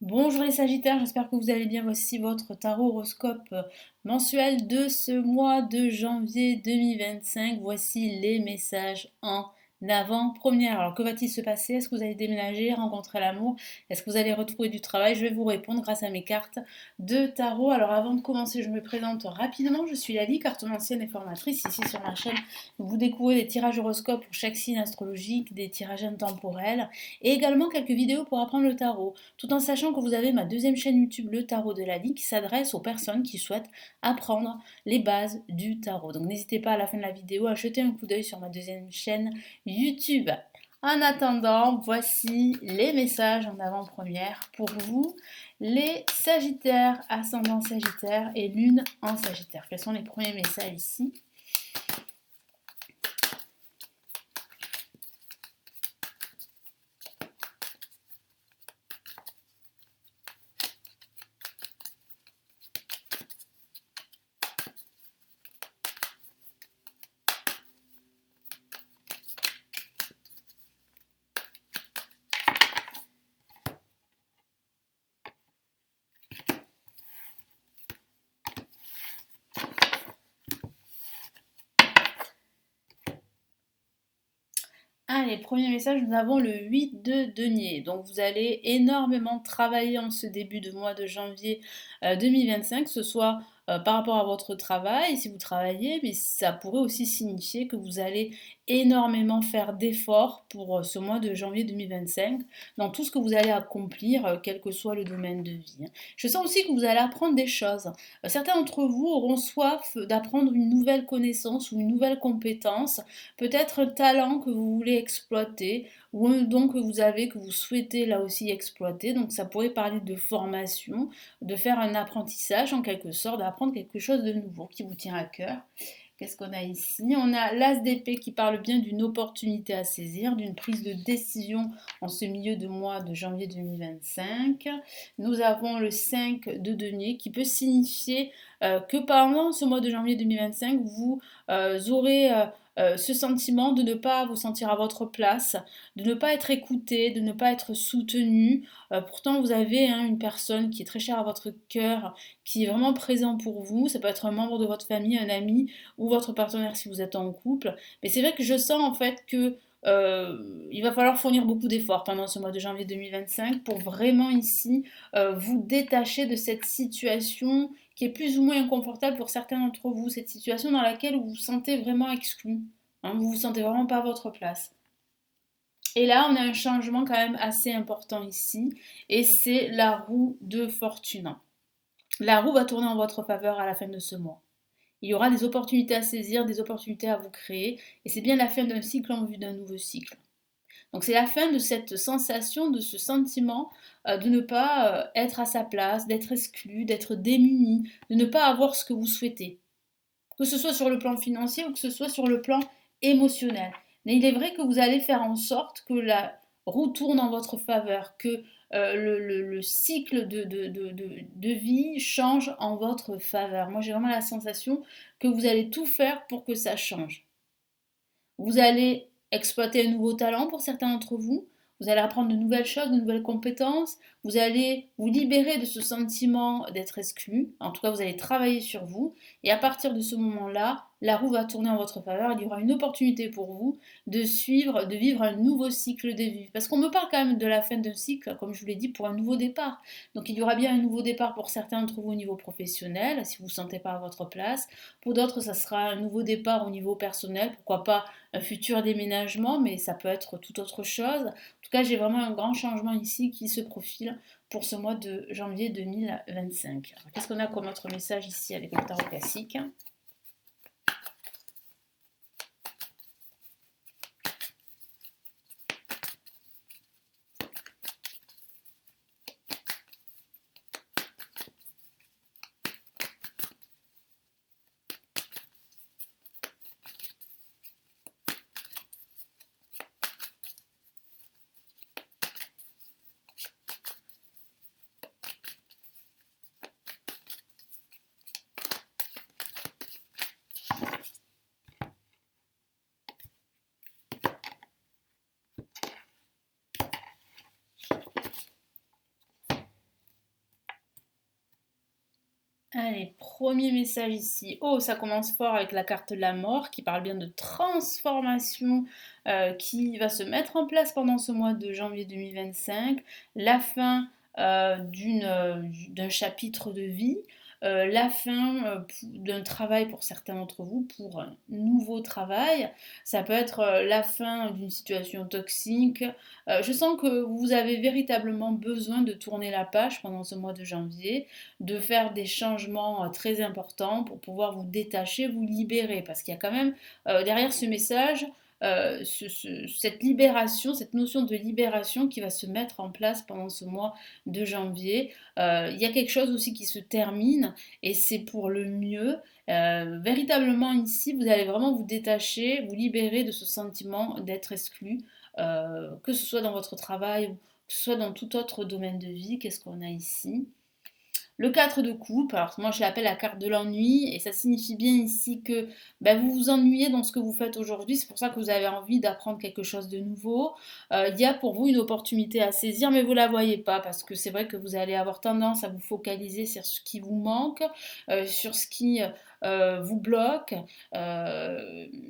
Bonjour les Sagittaires, j'espère que vous allez bien. Voici votre tarot horoscope mensuel de ce mois de janvier 2025. Voici les messages en avant-première. Alors que va-t-il se passer? Est-ce que vous allez déménager, rencontrer l'amour? Est-ce que vous allez retrouver du travail? Je vais vous répondre grâce à mes cartes de tarot. Alors avant de commencer, je me présente rapidement. Je suis Lali, cartomancienne et formatrice ici sur ma chaîne. Vous découvrez des tirages horoscopes pour chaque signe astrologique, des tirages intemporels et également quelques vidéos pour apprendre le tarot, tout en sachant que vous avez ma deuxième chaîne YouTube, le Tarot de Lali, qui s'adresse aux personnes qui souhaitent apprendre les bases du tarot. Donc n'hésitez pas à la fin de la vidéo à jeter un coup d'œil sur ma deuxième chaîne YouTube. En attendant, voici les messages en avant-première pour vous, les Sagittaires, ascendant Sagittaire et Lune en Sagittaire. Quels sont les premiers messages ici? Allez, premier message, nous avons le 8 de denier. Donc vous allez énormément travailler en ce début de mois de janvier 2025, que ce soit par rapport à votre travail, si vous travaillez, mais ça pourrait aussi signifier que vous allez énormément faire d'efforts pour ce mois de janvier 2025 dans tout ce que vous allez accomplir, quel que soit le domaine de vie. Je sens aussi que vous allez apprendre des choses. Certains d'entre vous auront soif d'apprendre une nouvelle connaissance ou une nouvelle compétence, peut-être un talent que vous voulez exploiter ou un don que vous avez que vous souhaitez là aussi exploiter. Donc ça pourrait parler de formation, de faire un apprentissage en quelque sorte, d'apprendre quelque chose de nouveau qui vous tient à cœur. Qu'est-ce qu'on a ici? On a l'As d'épée qui parle bien d'une opportunité à saisir, d'une prise de décision en ce milieu de mois de janvier 2025. Nous avons le 5 de denier qui peut signifier que pendant ce mois de janvier 2025, vous aurez ce sentiment de ne pas vous sentir à votre place, de ne pas être écouté, de ne pas être soutenu. Pourtant, vous avez une personne qui est très chère à votre cœur, qui est vraiment présent pour vous. Ça peut être un membre de votre famille, un ami ou votre partenaire si vous êtes en couple. Mais c'est vrai que je sens en fait que il va falloir fournir beaucoup d'efforts pendant ce mois de janvier 2025 pour vraiment ici vous détacher de cette situation qui est plus ou moins inconfortable pour certains d'entre vous, cette situation dans laquelle vous vous sentez vraiment exclu, hein, vous vous sentez vraiment pas à votre place. Et là, on a un changement quand même assez important ici, et c'est la roue de fortune. La roue va tourner en votre faveur à la fin de ce mois. Il y aura des opportunités à saisir, des opportunités à vous créer, et c'est bien la fin d'un cycle en vue d'un nouveau cycle. Donc c'est la fin de cette sensation, de ce sentiment de ne pas être à sa place, d'être exclu, d'être démuni, de ne pas avoir ce que vous souhaitez. Que ce soit sur le plan financier ou que ce soit sur le plan émotionnel. Mais il est vrai que vous allez faire en sorte que la roue tourne en votre faveur, que le cycle de vie change en votre faveur. Moi j'ai vraiment la sensation que vous allez tout faire pour que ça change. Vous allez exploiter un nouveau talent pour certains d'entre vous. Vous allez apprendre de nouvelles choses, de nouvelles compétences. Vous allez vous libérer de ce sentiment d'être exclu. En tout cas, vous allez travailler sur vous. Et à partir de ce moment-là, la roue va tourner en votre faveur. Il y aura une opportunité pour vous de suivre, de vivre un nouveau cycle de vie. Parce qu'on me parle quand même de la fin d'un cycle, comme je vous l'ai dit, pour un nouveau départ. Donc il y aura bien un nouveau départ pour certains d'entre vous au niveau professionnel, si vous ne vous sentez pas à votre place. Pour d'autres, ça sera un nouveau départ au niveau personnel. Pourquoi pas un futur déménagement, mais ça peut être tout autre chose. En tout cas, j'ai vraiment un grand changement ici qui se profile pour ce mois de janvier 2025. Qu'est-ce qu'on a comme autre message ici avec le tarot classique? Allez, premier message ici. Oh, ça commence fort avec la carte de la mort qui parle bien de transformation qui va se mettre en place pendant ce mois de janvier 2025. La fin d'un chapitre de vie, la fin d'un travail pour certains d'entre vous, pour un nouveau travail. Ça peut être la fin d'une situation toxique. Je sens que vous avez véritablement besoin de tourner la page pendant ce mois de janvier, de faire des changements très importants pour pouvoir vous détacher, vous libérer. Parce qu'il y a quand même derrière ce message cette libération, cette notion de libération qui va se mettre en place pendant ce mois de janvier. Il y a quelque chose aussi qui se termine et c'est pour le mieux. Véritablement ici, vous allez vraiment vous détacher, vous libérer de ce sentiment d'être exclu, que ce soit dans votre travail ou que ce soit dans tout autre domaine de vie. Qu'est-ce qu'on a ici? Le 4 de coupe, alors moi je l'appelle la carte de l'ennui et ça signifie bien ici que ben, vous vous ennuyez dans ce que vous faites aujourd'hui, c'est pour ça que vous avez envie d'apprendre quelque chose de nouveau. Il y a pour vous une opportunité à saisir mais vous ne la voyez pas parce que c'est vrai que vous allez avoir tendance à vous focaliser sur ce qui vous manque, sur ce qui vous bloque,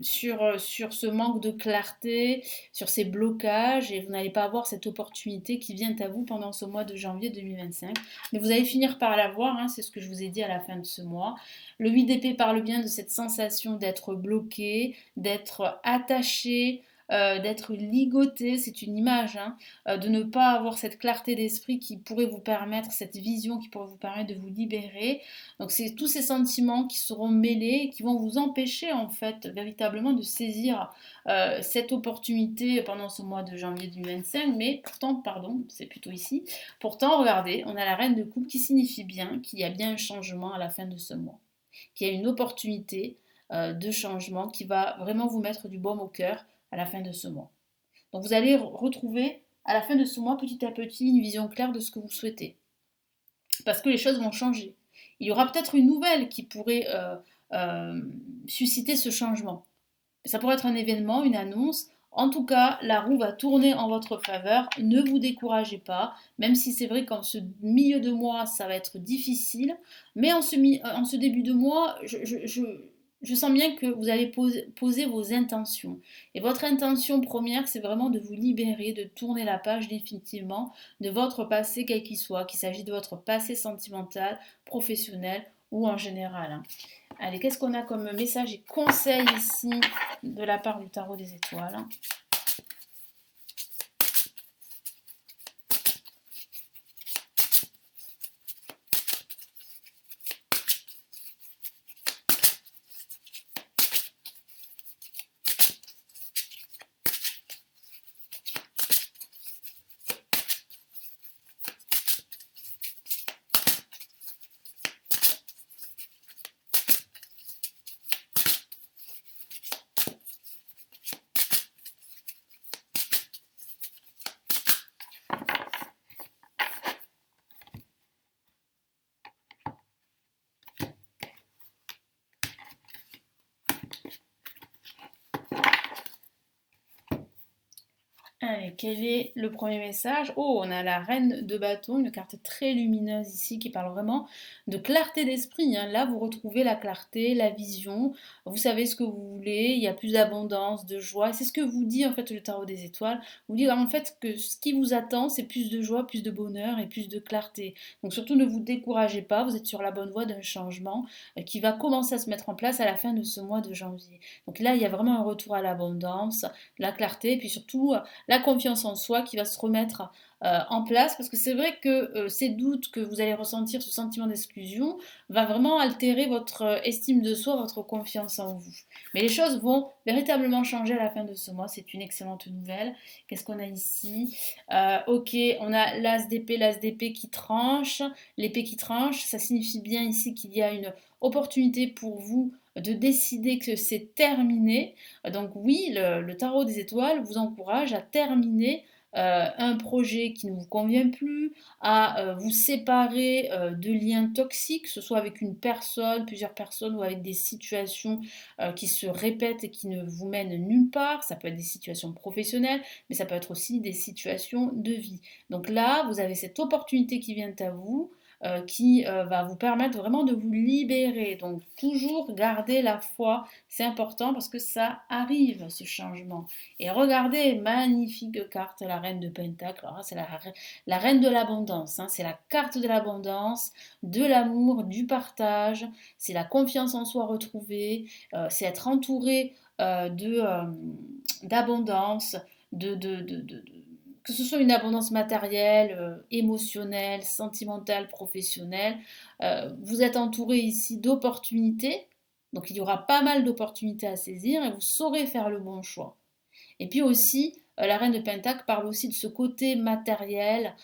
sur ce manque de clarté, sur ces blocages et vous n'allez pas avoir cette opportunité qui vient à vous pendant ce mois de janvier 2025. Mais vous allez finir par l'avoir, hein, c'est ce que je vous ai dit à la fin de ce mois. Le 8 d'épée parle bien de cette sensation d'être bloqué, d'être attaché, d'être ligoté, c'est une image, hein, de ne pas avoir cette clarté d'esprit qui pourrait vous permettre, cette vision qui pourrait vous permettre de vous libérer. Donc c'est tous ces sentiments qui seront mêlés et qui vont vous empêcher en fait véritablement de saisir cette opportunité pendant ce mois de janvier 2025. Mais pourtant, pardon, c'est plutôt ici, pourtant, regardez, on a la reine de coupe qui signifie bien qu'il y a bien un changement à la fin de ce mois, qu'il y a une opportunité de changement qui va vraiment vous mettre du baume au cœur à la fin de ce mois. Donc vous allez retrouver à la fin de ce mois petit à petit une vision claire de ce que vous souhaitez. Parce que les choses vont changer. Il y aura peut-être une nouvelle qui pourrait susciter ce changement. Ça pourrait être un événement, une annonce. En tout cas, la roue va tourner en votre faveur. Ne vous découragez pas, même si c'est vrai qu'en ce milieu de mois, ça va être difficile. Mais en ce début de mois, je sens bien que vous allez poser vos intentions. Et votre intention première, c'est vraiment de vous libérer, de tourner la page définitivement de votre passé, quel qu'il soit, qu'il s'agisse de votre passé sentimental, professionnel ou en général, hein. Allez, qu'est-ce qu'on a comme message et conseil ici de la part du tarot des étoiles? Allez, quel est le premier message? Oh, on a la reine de bâton, une carte très lumineuse ici qui parle vraiment de clarté d'esprit, hein. Là, vous retrouvez la clarté, la vision, vous savez ce que vous voulez, il y a plus d'abondance, de joie. C'est ce que vous dit en fait le tarot des étoiles. Vous dit en fait que ce qui vous attend, c'est plus de joie, plus de bonheur et plus de clarté. Donc surtout ne vous découragez pas, vous êtes sur la bonne voie d'un changement qui va commencer à se mettre en place à la fin de ce mois de janvier. Donc là, il y a vraiment un retour à l'abondance, la clarté, et puis surtout la confiance en soi qui va se remettre en place parce que c'est vrai que ces doutes que vous allez ressentir, ce sentiment d'exclusion va vraiment altérer votre estime de soi, votre confiance en vous. Mais les choses vont véritablement changer à la fin de ce mois, c'est une excellente nouvelle. Qu'est-ce qu'on a ici? Ok, on a l'as d'épée qui tranche, l'épée qui tranche, ça signifie bien ici qu'il y a une opportunité pour vous de décider que c'est terminé. Donc oui, le tarot des étoiles vous encourage à terminer un projet qui ne vous convient plus, à vous séparer de liens toxiques, que ce soit avec une personne, plusieurs personnes ou avec des situations qui se répètent et qui ne vous mènent nulle part. Ça peut être des situations professionnelles, mais ça peut être aussi des situations de vie. Donc là, vous avez cette opportunité qui vient à vous. qui va vous permettre vraiment de vous libérer. Donc toujours garder la foi, c'est important parce que ça arrive, ce changement. Et regardez, magnifique carte, la reine de Pentacle. Alors, c'est la reine de l'abondance, hein. C'est la carte de l'abondance, de l'amour, du partage. C'est la confiance en soi retrouvée. C'est être entouré d'abondance, que ce soit une abondance matérielle, émotionnelle, sentimentale, professionnelle. Vous êtes entouré ici d'opportunités. Donc il y aura pas mal d'opportunités à saisir et vous saurez faire le bon choix. Et puis aussi, la reine de Pentacle parle aussi de ce côté matériel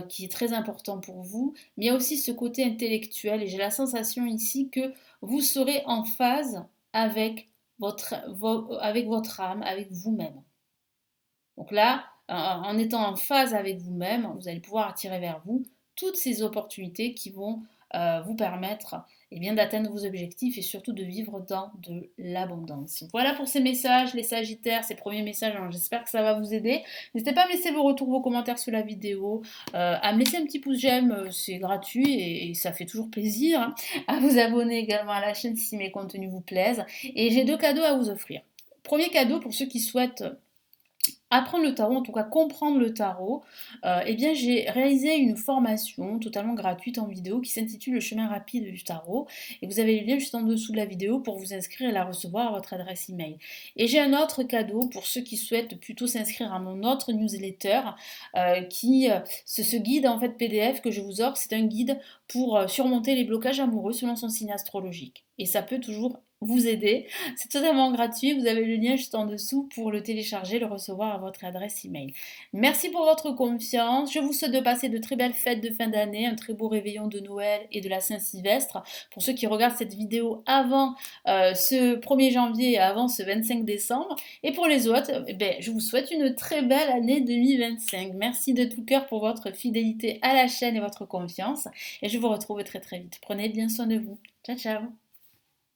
qui est très important pour vous, mais il y a aussi ce côté intellectuel et j'ai la sensation ici que vous serez en phase avec avec votre âme, avec vous-même. Donc là, en étant en phase avec vous-même, vous allez pouvoir attirer vers vous toutes ces opportunités qui vont vous permettre eh bien, d'atteindre vos objectifs et surtout de vivre dans de l'abondance. Voilà pour ces messages, les Sagittaires, ces premiers messages. J'espère que ça va vous aider. N'hésitez pas à me laisser vos retours, vos commentaires sous la vidéo, à me laisser un petit pouce j'aime, c'est gratuit et ça fait toujours plaisir, hein. À vous abonner également à la chaîne si mes contenus vous plaisent. Et j'ai 2 cadeaux à vous offrir. Premier cadeau pour ceux qui souhaitent apprendre le tarot, en tout cas comprendre le tarot, eh bien j'ai réalisé une formation totalement gratuite en vidéo qui s'intitule Le chemin rapide du tarot et vous avez le lien juste en dessous de la vidéo pour vous inscrire et la recevoir à votre adresse email. Et j'ai un autre cadeau pour ceux qui souhaitent plutôt s'inscrire à mon autre newsletter ce guide en fait PDF que je vous offre, c'est un guide pour surmonter les blocages amoureux selon son signe astrologique. Et ça peut toujours vous aider. C'est totalement gratuit, vous avez le lien juste en dessous pour le télécharger, le recevoir à votre adresse email. Merci pour votre confiance, je vous souhaite de passer de très belles fêtes de fin d'année, un très beau réveillon de Noël et de la Saint-Sylvestre. Pour ceux qui regardent cette vidéo avant ce 1er janvier et avant ce 25 décembre, et pour les autres, je vous souhaite une très belle année 2025. Merci de tout cœur pour votre fidélité à la chaîne et votre confiance, et je vous retrouve très très vite. Prenez bien soin de vous. Ciao ciao.